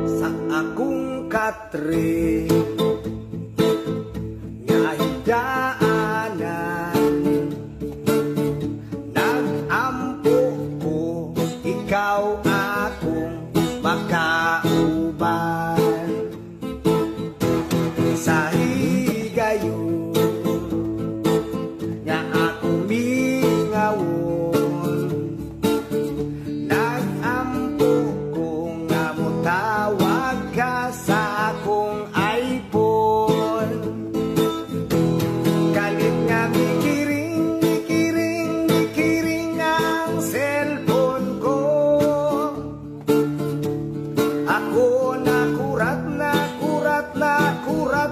sa akong katre nga higdaanan. Nag-ampo ko, ikaw akong makauban sa higayon nga akong mingawon. Nag-ampo ko nga motawag ka sa akong iPhone. Kalit nga mikiring ang cellphone ko. Ako nakurat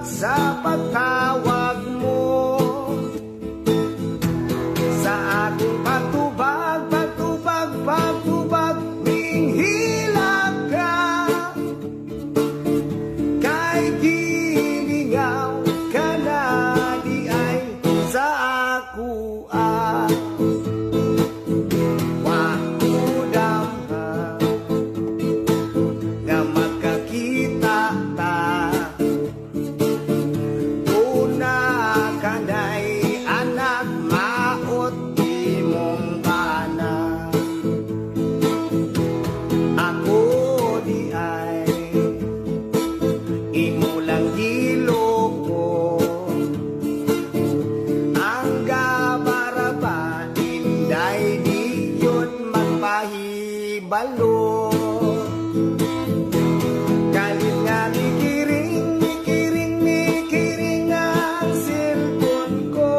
sa pagtawag mo. Sa aking pagtubag, minghilap ka. Kay giningaw ka na di ay sa ako wakudamha nga magkakita ta. Una ka na'y anak maot imong bana. Ako di ay imo lang giloko. Ang gabaraba inday di yun magpahibalo. Kalit nga mikiring ang cellphone ko.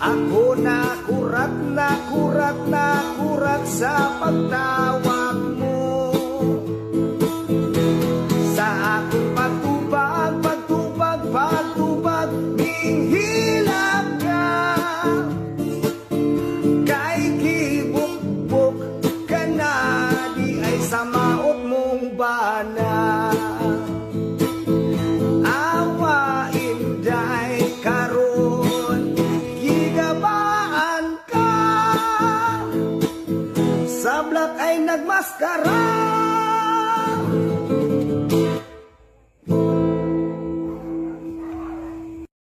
Ako nakurat sa pagtawag mo. Sa akong pagtubag, minghilap ka. Kay gibukbok ka na di ay sa maot mong bana. Awa inday karon gigabaan ka. Sa black ay nagmaskara.